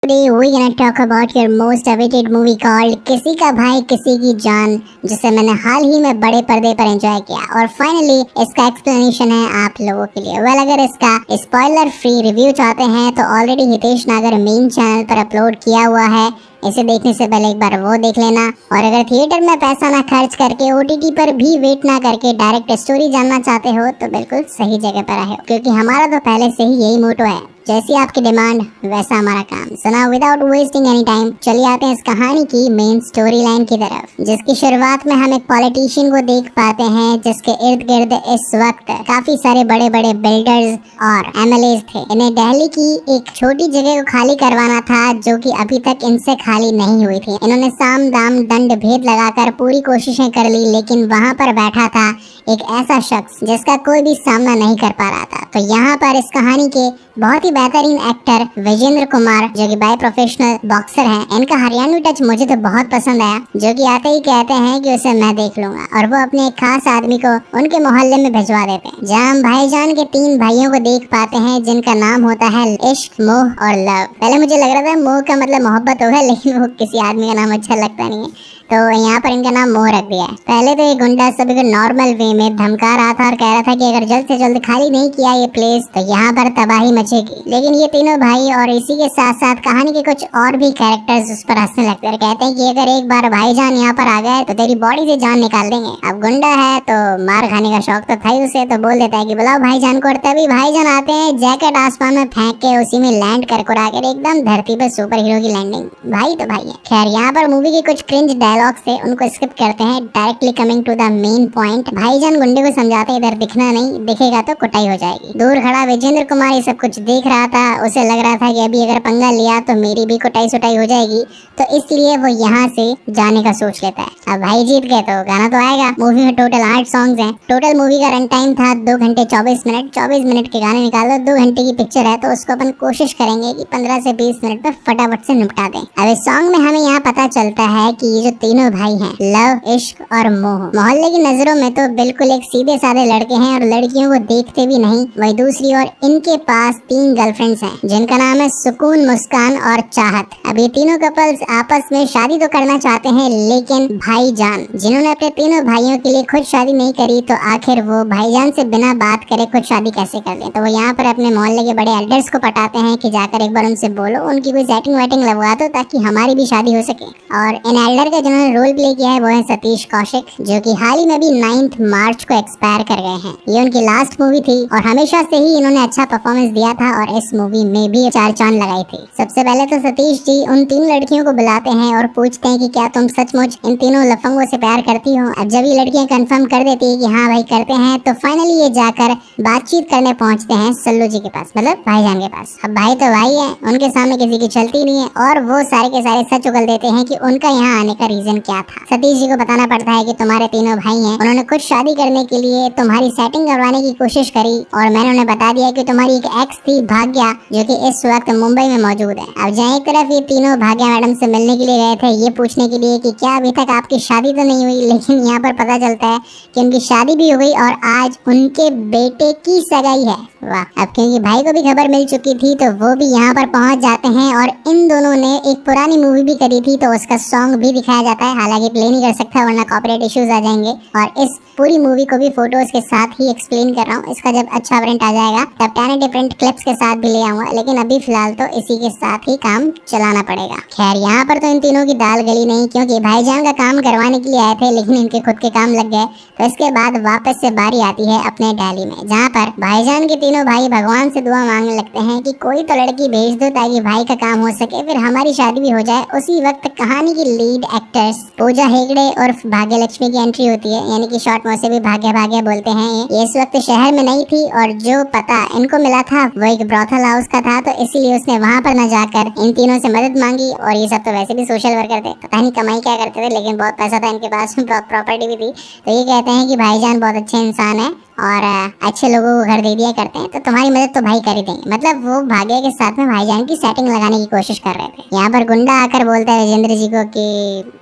Today we're gonna talk about your most awaited movie called किसी का भाई किसी की जान, जिसे मैंने हाल ही में बड़े पर्दे पर एंजॉय किया और फाइनली इसका एक्सप्लेनेशन है आप लोगों के लिए। वेल, अगर इसका स्पॉइलर फ्री रिव्यू चाहते हैं तो ऑलरेडी हितेश नागर मेन चैनल पर अपलोड किया हुआ है, इसे देखने से पहले एक बार वो देख लेना। और अगर थिएटर में पैसा ना खर्च करके OTT पर भी वेट ना करके डायरेक्ट स्टोरी जानना चाहते हो तो बिल्कुल सही जगह पर आए हो, क्योंकि हमारा तो पहले से ही यही मोटो है, जैसी आपकी डिमांड वैसा हमारा काम। So now without wasting any time चलिए आते हैं इस कहानी की मेन स्टोरी लाइन की तरफ, जिसकी शुरुआत में हम एक पॉलिटिशियन को देख पाते हैं जिसके इर्द गिर्द इस वक्त काफी सारे बड़े बड़े बिल्डर्स और MLAs थे। इन्हें दिल्ली की एक छोटी जगह को खाली करवाना था जो कि अभी तक इनसे खाली नहीं हुई थी। इन्होंने साम दाम दंड भेद लगाकर पूरी कोशिशें कर ली, लेकिन वहाँ पर बैठा था एक ऐसा शख्स जिसका कोई भी सामना नहीं कर पा रहा था। तो यहाँ पर इस कहानी के बहुत ही बेहतरीन एक्टर विजेंद्र कुमार, जो कि बाय प्रोफेशनल बॉक्सर हैं, इनका हरियाणवी टच मुझे तो बहुत पसंद आया, जो कि आते ही कहते हैं कि उसे मैं देख लूंगा, और वो अपने एक खास आदमी को उनके मोहल्ले में भिजवा देते हैं। जहाँ हम भाईजान के 3 भाइयों को देख पाते हैं जिनका नाम होता है इश्क, मोह और लव। पहले मुझे लग रहा था मोह का मतलब मोहब्बत होगा, लेकिन वो किसी आदमी का नाम अच्छा लगता नहीं है, तो यहाँ पर इनका नाम मोह रख दिया है। पहले तो ये गुंडा सभी को नॉर्मल वे में धमका रहा था और कह रहा था कि अगर जल्द से जल्द खाली नहीं किया ये प्लेस तो यहाँ पर तबाही मचेगी। लेकिन ये तीनों भाई और इसी के साथ साथ कहानी के कुछ और भी कैरेक्टर्स उस पर हंसने लगते हैं, कहते हैं कि अगर एक बार भाईजान यहाँ पर आ गए तो तेरी बॉडी से जान निकाल देंगे। अब गुंडा है तो मार खाने का शौक तो था ही उसे, तो बोल देता है कि बुलाओ भाईजान को, और तभी भाईजान आते हैं, जैकेट आसमान में फेंक के उसी में लैंड कर कर एकदम धरती पे सुपर हीरो की लैंडिंग। भाई तो भाई है। खैर, यहाँ पर मूवी के कुछ क्रिंज डायलॉग से उनको स्किप करते हैं, directly coming to the main point. भाईजान गुंडे को समझाते इधर दिखना नहीं, दिखेगा तो कुटाई हो जाएगी। दूर खड़ा विजेंद्र कुमार ये सब कुछ देख रहा था, उसे लग रहा था कि अभी अगर पंगा लिया तो मेरी भी कुटाई सुटाई हो जाएगी, तो इसलिए वो यहाँ से जाने का सोच लेता है। अब भाई जीत गए तो गाना तो आएगा। मूवी में टोटल 8 सॉन्ग्स हैं। टोटल मूवी का रन टाइम था 2 घंटे 24 मिनट। 24 मिनट के गाने निकाल दो, 2 घंटे की पिक्चर है, तो उसको अपन कोशिश करेंगे कि 15 से 20 मिनट में फटाफट से निपटा दें। अब इस सॉन्ग में हमें यहाँ पता चलता है कि ये जो तीनों भाई हैं, लव, इश्क और मोह, मोहल्ले की नजरों में तो बिल्कुल एक सीधे साधे लड़के हैं और लड़कियों को देखते भी नहीं। वही दूसरी ओर इनके पास 3 गर्लफ्रेंड्स हैं जिनका नाम है सुकून, मुस्कान और चाहत। अब ये तीनों कपल्स आपस में शादी तो करना चाहते हैं, लेकिन भाईजान जिन्होंने अपने तीनों भाइयों के लिए खुद शादी नहीं करी, तो आखिर वो भाईजान से बिना बात करे खुद शादी कैसे कर दें। तो वो यहाँ पर अपने मोहल्ले के बड़े एल्डर्स को पटाते हैं कि जाकर एक बार उनसे बोलो, उनकी कोई सेटिंग वेटिंग लगवा दो ताकि हमारी भी शादी हो सके। और इन एल्डर का जिन्होंने रोल प्ले किया है वो है सतीश कौशिक, जो कि हाल ही में भी 9 मार्च को एक्सपायर कर गए हैं। ये उनकी लास्ट मूवी थी और हमेशा से ही इन्होंने अच्छा परफॉर्मेंस दिया था और इस मूवी में भी 4 चांद लगाई थी। सबसे पहले तो सतीश जी उन 3 लड़कियों को बुलाते हैं और पूछते हैं कि क्या तुम सचमुच इन तीनों लफंगों से प्यार करती हो। अब जब ये लड़कियां कंफर्म कर देती है कि हाँ भाई करते हैं, तो फाइनली ये जाकर बातचीत करने पहुंचते हैं सल्लू जी के पास, मतलब भाईजान के पास। अब भाई तो भाई है, उनके सामने किसी की चलती नहीं है, और वो सारे के सारे सच उगल देते हैं कि उनका यहाँ आने का रीजन क्या था। सतीश जी को बताना पड़ता है कि तुम्हारे तीनों भाई हैं, उन्होंने खुद शादी करने के लिए तुम्हारी सेटिंग करवाने की कोशिश करी, और मैंने उन्हें बता दिया कि तुम्हारी एक एक्स थी भाग्या, जो कि इस वक्त मुंबई में मौजूद है। अब जहाँ एक तरफ ये तीनों भाग्या मैडम से मिलने के लिए गए थे ये पूछने के लिए कि क्या अभी तक आपकी शादी तो नहीं हुई, लेकिन यहाँ पर पता चलता है कि उनकी शादी भी हो गई और आज उनके बेटे की सगाई है। वाह। अब क्योंकि भाई को भी खबर मिल चुकी थी तो वो भी यहाँ पर पहुँच जाते हैं, और इन दोनों ने एक पुरानी मूवी भी करी थी तो उसका सॉन्ग भी दिखाया जाता है। हालांकि प्ले नहीं कर सकता वरना कॉपीराइट इश्यूज आ जाएंगे, और इस पूरी मूवी को भी फोटोज के साथ ही एक्सप्लेन कर रहा हूँ। इसका जब अच्छा प्रिंट आ जाएगा तब 10 डिफरेंट क्लिप्स के साथ भी ले आऊंगा, लेकिन अभी फिलहाल तो इसी के साथ ही काम चलाना पड़ेगा। खैर, यहाँ पर तो इन तीनों की दाल गली नहीं, क्योंकि भाईजान का काम करवाने के लिए आए थे लेकिन इनके खुद के काम लग गए। तो इसके बाद वापस से बारी आती है अपने दिल्ली में, जहाँ पर भाईजान के तीनों भाई भगवान से दुआ मांगने लगते हैं कि कोई तो लड़की भेज दो ताकि भाई का काम हो सके, फिर हमारी शादी भी हो जाए। उसी वक्त कहानी की लीड एक्टर्स पूजा हेगड़े और भाग्य लक्ष्मी की एंट्री होती है, यानी कि शॉर्ट में उसे भी भाग्य भाग्य बोलते हैं। ये इस वक्त शहर में नहीं थी और जो पता इनको मिला था वो एक ब्रॉथल हाउस का था, तो इसीलिए उसने वहाँ पर न जाकर इन तीनों से मदद मांगी। और ये सब तो वैसे भी सोशल वर्कर थे, पता नहीं कमाई क्या करते थे, लेकिन बहुत पैसा था इनके पास, प्रॉपर्टी भी थी। तो ये कहते हैं कि भाईजान बहुत अच्छे इंसान है और अच्छे लोगों को घर दे दिया करते हैं, तो तुम्हारी मदद तो भाई कर ही देंगे। मतलब वो भाग्य के साथ में भाईजान की सेटिंग लगाने की कोशिश कर रहे थे। यहाँ पर गुंडा आकर बोलता है विजेंद्र जी को कि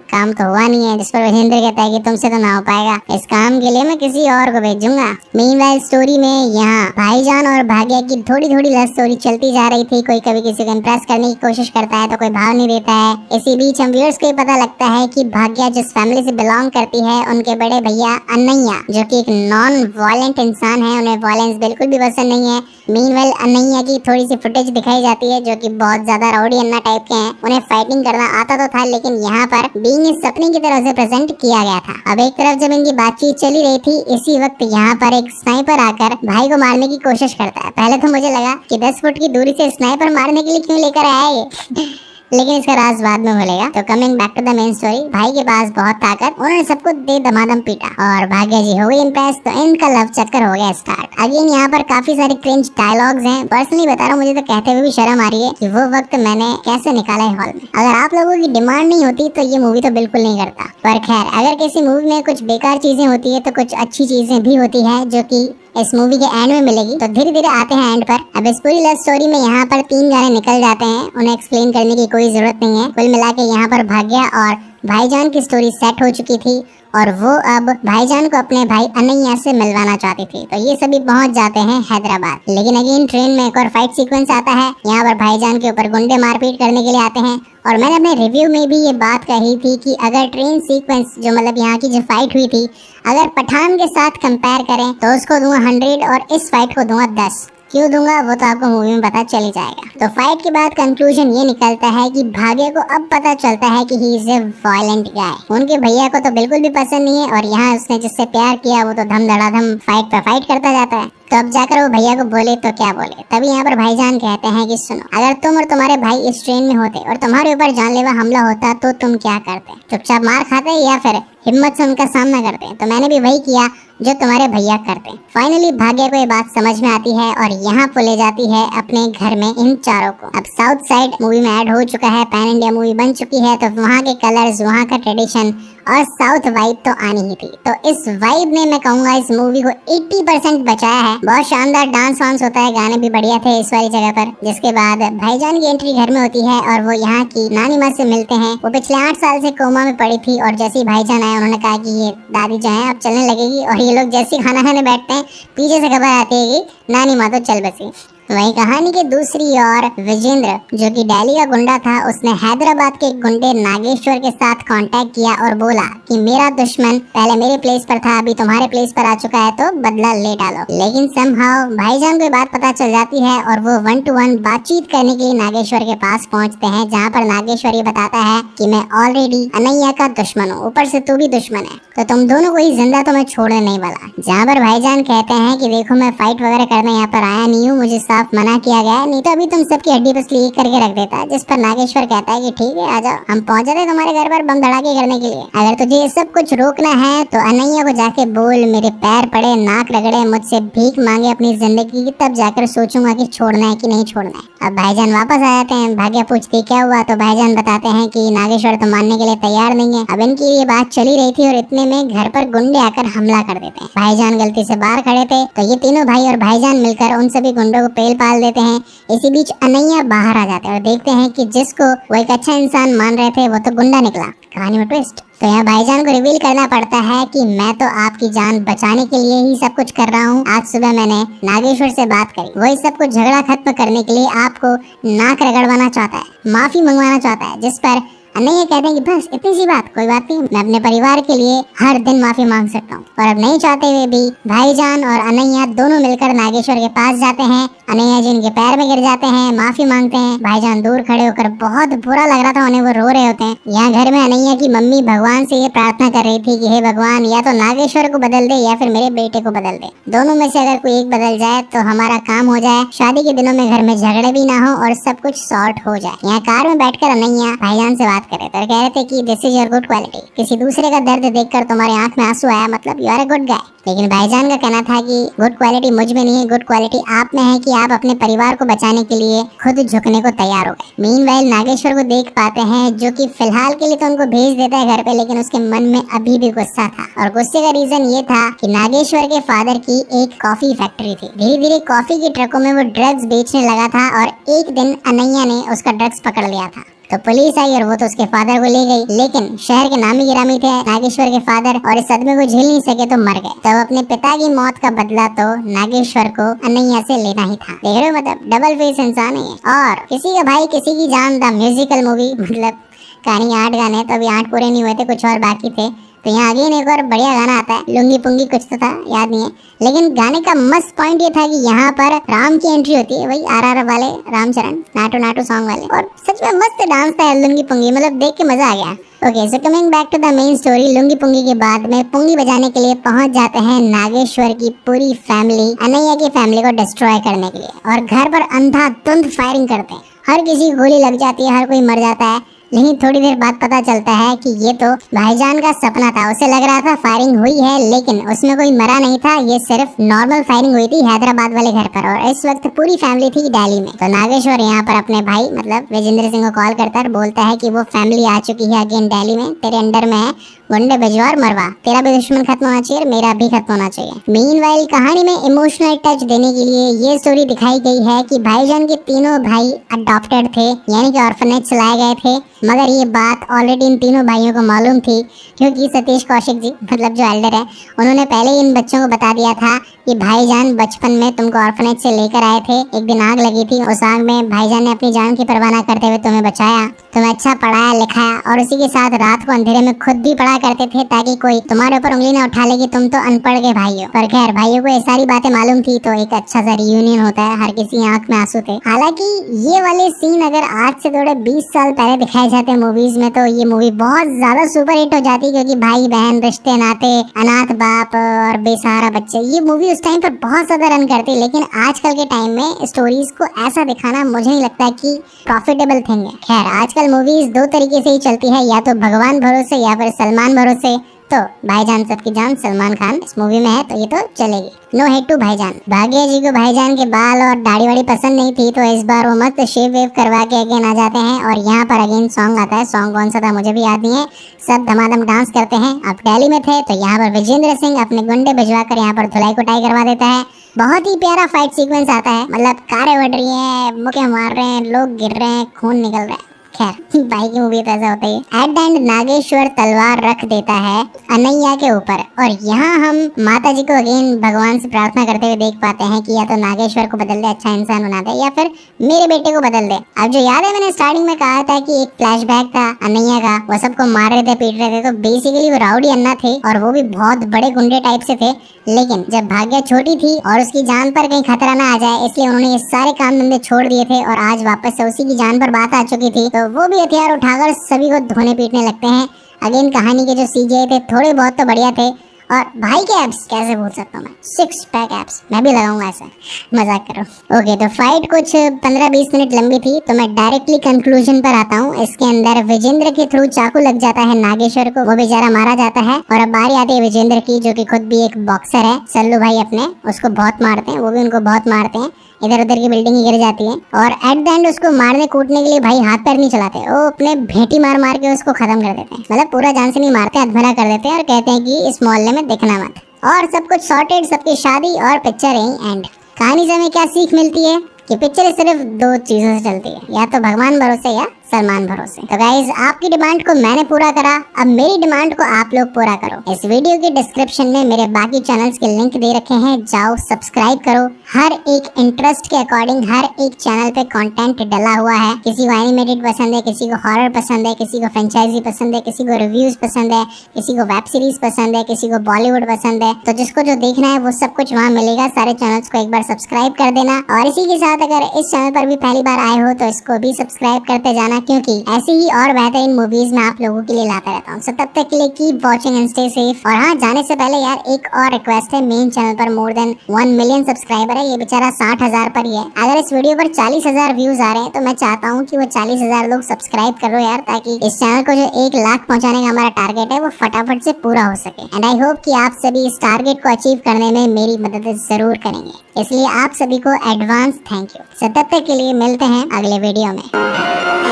काम तो हुआ नहीं है, जिस पर विजेंद्र कहता है कि तुमसे तो ना हो पाएगा, इस काम के लिए मैं किसी और को भेजूंगा। मीनवाइल स्टोरी में यहाँ भाईजान और भाग्या की थोड़ी थोड़ी लव स्टोरी चलती जा रही थी। कोई कभी किसी को इम्प्रेस करने की कोशिश करता है तो कोई भाव नहीं देता है। इसी बीच हम व्यूअर्स को पता लगता है कि भाग्या जिस फैमिली से बिलोंग करती है, उनके बड़े भैया अनैया जो कि एक नॉन वायलेंट इंसान है, उन्हें वायलेंस बिल्कुल भी पसंद नहीं है। मीनवाइल अनैया की थोड़ी सी फुटेज दिखाई जाती है जो कि बहुत ज्यादा राउडी अन्ना टाइप के हैं। उन्हें फाइटिंग करना आता तो था, लेकिन यहाँ पर बीइंग इस सपने की तरह से प्रेजेंट किया गया था। अब एक तरफ जब इनकी बातचीत चली रही थी, इसी वक्त यहाँ पर एक स्नाइपर आकर भाई को मारने की कोशिश करता है। पहले तो मुझे लगा कि 10 फुट की दूरी से स्नाइपर मारने के लिए क्यों लेकर आया ये लेकिन इसका राज बाद में खुलेगा। तो coming back to the main story, भाई के पास बहुत ताकत, उन्होंने सबको दे दमादम पीटा और भाग्या जी हो गई इम्प्रेस। तो इनका लव चक्कर हो गया स्टार्ट। अगेन यहाँ पर काफी सारे क्रिंज डायलॉग्स हैं। पर्सनली बता रहा हूँ, मुझे तो कहते हुए भी शर्म आ रही है कि वो वक्त मैंने कैसे निकाला है हॉल में। अगर आप लोगों की डिमांड नहीं होती तो ये मूवी तो बिल्कुल नहीं करता। पर खैर, अगर किसी मूवी में कुछ बेकार चीजें होती है तो कुछ अच्छी चीजें भी होती है, जो की इस मूवी के एंड में मिलेगी। तो धीरे धीरे आते हैं एंड पर। अब इस पूरी लव स्टोरी में यहाँ पर 3 गाने निकल जाते हैं, उन्हें एक्सप्लेन करने की कोई जरूरत नहीं है। कुल मिला के यहाँ पर भाग्या और भाईजान की स्टोरी सेट हो चुकी थी और वो अब भाईजान को अपने भाई अनैया से मिलवाना चाहती थी। तो ये सभी पहुंच जाते हैं हैदराबाद। लेकिन अगेन ट्रेन में एक और फाइट सीक्वेंस आता है। यहाँ पर भाईजान के ऊपर गुंडे मारपीट करने के लिए आते हैं। और मैंने अपने रिव्यू में भी ये बात कही थी कि अगर ट्रेन सीक्वेंस जो मतलब यहाँ की जो फाइट हुई थी, अगर पठान के साथ कंपेयर करें तो उसको दूंगा 100 और इस फाइट को दूंगा 10। क्यों दूंगा वो तो आपको मूवी में पता चल ही जाएगा। तो फाइट के बाद कंक्लूजन ये निकलता है कि भाग्य को अब पता चलता है कि ही इज ए वायलेंट गाय। उनके भैया को तो बिल्कुल भी पसंद नहीं है और यहाँ उसने जिससे प्यार किया वो तो धम धड़ाधम फाइट पर फाइट करता जाता है। तो अब जाकर वो भैया को बोले तो क्या बोले। तभी यहाँ पर भाईजान कहते हैं कि सुनो, अगर तुम और तुम्हारे भाई इस ट्रेन में होते और तुम्हारे ऊपर जानलेवा हमला होता तो तुम क्या करते? चुपचाप मार खाते या फिर हिम्मत से उनका सामना करते? तो मैंने भी वही किया जो तुम्हारे भैया करते। फाइनली भाग्य को ये बात समझ में आती है और यहाँ को ले जाती है अपने घर में इन चारों को। अब साउथ साइड मूवी में ऐड हो चुका है, पैन इंडिया मूवी बन चुकी है, तो वहाँ के कलर्स, वहाँ का ट्रेडिशन और साउथ वाइब तो आनी ही थी। तो इस वाइब ने मैं कहूँगा इस मूवी को 80% बचाया है। बहुत शानदार डांस वांस होता है, गाने भी बढ़िया थे इस वाली जगह पर। जिसके बाद भाईजान की एंट्री घर में होती है और वो यहाँ की नानी माँ से मिलते हैं। वो पिछले 8 साल से कोमा में पड़ी थी और जैसे ही भाईजान आए उन्होंने कहा कि ये दादी जो है अब चलने लगेगी। और ये लोग जैसे खाना खाने बैठते हैं, पीछे से खबर आती है कि नानी माँ तो चल बसी। वही कहानी के दूसरी ओर विजेंद्र जो कि दिल्ली का गुंडा था, उसने हैदराबाद के गुंडे नागेश्वर के साथ कांटेक्ट किया और बोला कि मेरा दुश्मन पहले मेरे प्लेस पर था, अभी तुम्हारे प्लेस पर आ चुका है, तो बदला ले डालो। लेकिन समहाउ भाईजान को बात पता चल जाती है और वो 1 to 1 बातचीत करने के लिए नागेश्वर के पास पहुंचते हैं, जहाँ पर नागेश्वर ये बताता है कि मैं ऑलरेडी अनैया का दुश्मन हूँ, ऊपर से तू भी दुश्मन है, तो तुम दोनों को ही जिंदा तो मैं छोड़ने नहीं वाला। जहाँ पर भाईजान कहते हैं कि देखो मैं फाइट वगैरह करने यहाँ पर आया नहीं हूँ, मुझे मना किया गया, नहीं तो अभी तुम सबकी हड्डी पसली एक करके रख देता। जिस पर नागेश्वर कहता है कि ठीक है आ जाओ, हम पहुंच जाते तुम्हारे घर पर बम धड़ाके करने के लिए। अगर तुझे ये सब कुछ रोकना है तो अनैया को जाके बोल मेरे पैर पड़े, नाक रगड़े, मुझसे भीख मांगे अपनी जिंदगी की, तब जाकर सोचूंगा कि छोड़ना है कि नहीं छोड़ना है। अब भाईजान वापस आ जाते हैं। भाग्य पूछती क्या हुआ, तो भाईजान बताते हैं कि नागेश्वर तो मानने के लिए तैयार नहीं है। अब इनकी ये बात चली रही थी और इतने में घर पर गुंडे आकर हमला कर देते हैं। भाईजान गलती से बाहर खड़े थे तो ये तीनों भाई और भाईजान मिलकर उन सभी गुंडों को पेल पाल देते हैं। इसी बीच अनैया बाहर आ जाते हैं और देखते हैं कि जिसको वो एक अच्छा इंसान मान रहे थे वो तो गुंडा निकला। कहानी में ट्विस्ट। तो यहाँ भाईजान को रिवील करना पड़ता है कि मैं तो आपकी जान बचाने के लिए ही सब कुछ कर रहा हूँ। आज सुबह मैंने नागेश्वर से बात करी, वही सब कुछ झगड़ा खत्म करने के लिए आपको नाक रगड़वाना चाहता है, माफी मंगवाना चाहता है। जिस पर अनैया कहते हैं कि बस इतनी सी बात, कोई बात नहीं, मैं अपने परिवार के लिए हर दिन माफी मांग सकता हूँ। और अब नहीं चाहते हुए भी भाईजान और अनैया दोनों मिलकर नागेश्वर के पास जाते हैं। अनैया जी उनके पैर में गिर जाते हैं, माफी मांगते हैं। भाईजान दूर खड़े होकर, बहुत बुरा लग रहा था उन्हें, वो रो रहे होते हैं। यहाँ घर में अनैया की मम्मी भगवान से ये प्रार्थना कर रही थी कि हे भगवान, या तो नागेश्वर को बदल दे या फिर मेरे बेटे को बदल दे, दोनों में से अगर कोई एक बदल जाए तो हमारा काम हो जाए, शादी के दिनों में घर में झगड़े भी ना हो और सब कुछ सॉर्ट हो जाए। यहाँ कार में बैठकर अनैया भाईजान से बात कर रहे थे और कह रहे थे कि this is your good quality, किसी दूसरे का दर्द देखकर तुम्हारी आंख में आंसू आया, मतलब you are a good guy. लेकिन भाईजान का कहना था कि गुड क्वालिटी मुझ में नहीं है, गुड क्वालिटी आप में है कि आप अपने परिवार को बचाने के लिए खुद झुकने को तैयार हो गए। मीनवाइल नागेश्वर को देख पाते हैं जो कि फिलहाल के लिए तो उनको भेज देता है घर पे, लेकिन उसके मन में अभी भी गुस्सा था। और गुस्से का रीजन ये था कि नागेश्वर के फादर की एक कॉफी फैक्ट्री थी। धीरे धीरे कॉफी की ट्रकों में वो ड्रग्स बेचने लगा था और एक दिन अनैया ने उसका ड्रग्स पकड़ लिया था। तो पुलिस आई और वो तो उसके फादर को ले गई, लेकिन शहर के नामी गिरामी थे नागेश्वर के फादर और इस सदमे को झेल नहीं सके तो मर गए। तब अपने पिता की मौत का बदला तो नागेश्वर को अनैया से लेना ही था। देख रहे हो, मतलब डबल फेस इंसान है। और किसी का भाई किसी की जान, द म्यूजिकल मूवी, मतलब कहानी 8 गाने, तो अभी 8 पूरे नहीं हुए थे, कुछ और बाकी थे। तो यहाँ आगे एक और बढ़िया गाना आता है, लुंगी पुंगी कुछ तो था, याद नहीं है, लेकिन गाने का मस्त पॉइंट ये था कि यहाँ पर राम की एंट्री होती है, वही RR वाले रामचरण, नाटू नाटू सॉन्ग वाले, और सच में मस्त डांस था लुंगी पुंगी, मतलब देख के मजा आ गया। Okay, so coming back to the main story, लुंगी पुंगी के बाद में पुंगी बजाने के लिए पहुंच जाते हैं नागेश्वर की पूरी फैमिली अनैया की फैमिली को डिस्ट्रॉय करने के लिए, और घर पर अंधाधुंध फायरिंग करते हैं। हर किसी को गोली लग जाती है, हर कोई मर जाता है। लेकिन थोड़ी देर बाद पता चलता है कि ये तो भाईजान का सपना था। उसे लग रहा था फायरिंग हुई है, लेकिन उसमें कोई मरा नहीं था, ये सिर्फ नॉर्मल फायरिंग हुई थी हैदराबाद वाले घर पर, और इस वक्त पूरी फैमिली थी दिल्ली में। तो नागेश्वर यहाँ पर अपने भाई मतलब विजेंद्र सिंह को कॉल करता है, बोलता है कि वो फैमिली आ चुकी है अगेन दिल्ली में, तेरे अंडर में है, गुंडे भिजवा और मरवा, तेरा भी दुश्मन खत्म होना चाहिए, मेरा भी खत्म होना चाहिए। मीनवाइल कहानी में इमोशनल टच देने के लिए ये स्टोरी दिखाई गई है कि भाईजान के तीनों भाई अडॉप्टेड थे, यानी कि ऑर्फनेज चलाए गए थे, मगर ये बात ऑलरेडी इन तीनों भाइयों को मालूम थी, क्योंकि सतीश कौशिक जी मतलब जो एल्डर है, उन्होंने पहले ही इन बच्चों को बता दिया था कि भाईजान बचपन में तुमको ऑर्फनेज से लेकर आए थे, एक दिन आग लगी थी, उस आग में भाईजान ने अपनी जान की परवाह न करते हुए तुम्हें बचाया, तुम्हें अच्छा पढ़ाया लिखाया, और उसी के साथ रात को अंधेरे में खुद भी पढ़ा करते थे ताकि कोई तुम्हारे ऊपर उंगली न उठा ले कि तुम तो अनपढ़ के भाई हो। पर खैर भाइयों को ये सारी बातें मालूम थी, तो एक अच्छा सा रियूनियन होता है, हर किसी आंख में आंसू थे। हालांकि ये वाले सीन अगर आज से थोड़े 20 साल पहले दिखाए जाते मूवीज में, तो ये मूवी बहुत ज्यादा सुपर हिट हो जाती, क्योंकि भाई बहन रिश्ते नाते, अनाथ बाप और बेसहारा बच्चे, ये मूवी उस टाइम पर बहुत ज्यादा रन करती। लेकिन आजकल के टाइम में स्टोरीज को ऐसा दिखाना मुझे नहीं लगता कि प्रॉफिटेबल थिंग है। खैर आजकल मूवीज दो तरीके से ही चलती है, या तो भगवान भरोसे या फिर सलमान भरोसे। तो भाईजान सबकी जान सलमान खान इस मूवी में है, तो ये तो चलेगी। नो हेट टू भाईजान। भाग्य जी को भाईजान के बाल और दाढ़ी वाड़ी पसंद नहीं थी, तो इस बार वो मस्त शेव वेव करवा के अगेन आ जाते हैं, और यहाँ पर अगेन सॉन्ग आता है। सॉन्ग कौन सा था मुझे भी याद नहीं है, सब धमाधम डांस करते हैं। अब दिल्ली में थे तो यहाँ पर विजेंद्र सिंह अपने गुंडे भिजवा कर यहाँ पर धुलाई कुटाई करवा देता है। बहुत ही प्यारा फाइट सीक्वेंस आता है, मतलब कारें उड़ रही हैं, मुक्के मार रहे हैं, लोग गिर रहे हैं, खून निकल रहा है। खैर भाई की मूवी तो ऐसा होता है। एट द एंड नागेश्वर तलवार रख देता है अनैया के ऊपर, और यहाँ हम माता जी को अगेन भगवान से प्रार्थना करते हुए देख पाते हैं कि या तो नागेश्वर को बदल दे, अच्छा इंसान बना दे, या फिर मेरे बेटे को बदल दे। अब जो याद है मैंने स्टार्टिंग में कहा था कि एक फ्लैशबैक था अनैया का, वो सबको मार रहे थे, पीट रहे थे, तो बेसिकली वो राउडी अन्ना थे, और वो भी बहुत बड़े गुंडे टाइप से थे। लेकिन जब भाग्य छोटी थी और उसकी जान पर कहीं खतरा ना आ जाए, इसलिए उन्होंने ये सारे काम धंधे छोड़ दिए थे, और आज वापस से उसी की जान पर बात आ चुकी थी, तो वो भी हथियार उठाकर सभी को धोने पीटने लगते हैं। अगेन कहानी के जो सीजे थे थोड़े बहुत तो बढ़िया थे, और भाई के एब्स कैसे भूल सकता हूँ मैं, 6 पैक एब्स मैं भी लगाऊंगा, ऐसा मजाक करो। ओके, तो फाइट कुछ 15-20 मिनट लंबी थी, तो मैं डायरेक्टली कंक्लूजन पर आता हूँ। इसके अंदर विजेंद्र के थ्रू चाकू लग जाता है नागेश्वर को, वो बेचारा मारा जाता है, और अब बारी आती है विजेंद्र की, जो कि खुद भी एक बॉक्सर है। सल्लू भाई अपने उसको बहुत मारते हैं, वो भी उनको बहुत मारते हैं, इधर उधर की बिल्डिंग ही गिर जाती है, और एट द एंड उसको मारने कूटने के लिए भाई हाथ पैर नहीं चलाते, वो अपने भेटी मार मार के उसको खत्म कर देते हैं। मतलब पूरा जान से नहीं मारते, अधमरा कर देते हैं, और कहते हैं कि इस मोहल्ले में देखना मत, और सब कुछ सॉर्टेड, सबकी शादी और पिक्चर है एंड। कहानी से हमें क्या सीख मिलती है कि पिक्चर सिर्फ 2 चीजों से चलती है, या तो भगवान भरोसे या सलमान भरोसे। तो गाइज आपकी डिमांड को मैंने पूरा करा, अब मेरी डिमांड को आप लोग पूरा करो। इस वीडियो के डिस्क्रिप्शन में मेरे बाकी चैनल्स के लिंक दे रखे हैं, जाओ सब्सक्राइब करो। हर एक इंटरेस्ट के अकॉर्डिंग हर एक चैनल पे कंटेंट डला हुआ है। किसी को एनिमेटेड पसंद है, किसी को हॉरर पसंद है, किसी को फ्रेंचाइजी पसंद है, किसी को रिव्यूज पसंद है, किसी को वेब सीरीज पसंद है, किसी को बॉलीवुड पसंद है। तो जिसको जो देखना है वो सब कुछ वहाँ मिलेगा। सारे चैनल्स को एक बार सब्सक्राइब कर देना, और इसी के साथ अगर इस चैनल पर भी पहली बार आए हो तो इसको भी सब्सक्राइब करते जाना, क्योंकि ऐसी ही और बेहतरीन मूवीज मैं आप लोगों के लिए लाता रहता हूँ। सो तब तक के लिए keep watching and stay safe. और हाँ, जाने से पहले यार एक और रिक्वेस्ट है, मेन चैनल पर मोर देन 1 मिलियन सब्सक्राइबर है, ये बेचारा 60,000 पर ही है। अगर इस वीडियो पर 40,000 व्यूज आ रहे हैं तो मैं चाहता हूँ कि वो 40,000 लोग सब्सक्राइब करो यार, ताकि इस चैनल को जो 1 लाख पहुँचाने का हमारा टारगेट है वो फटाफट से पूरा हो सके। एंड आई होप कि आप सभी इस टारगेट को अचीव करने में मेरी मदद जरूर करेंगे, इसलिए आप सभी को एडवांस थैंक यू। सो तब तक के लिए मिलते हैं अगले वीडियो में।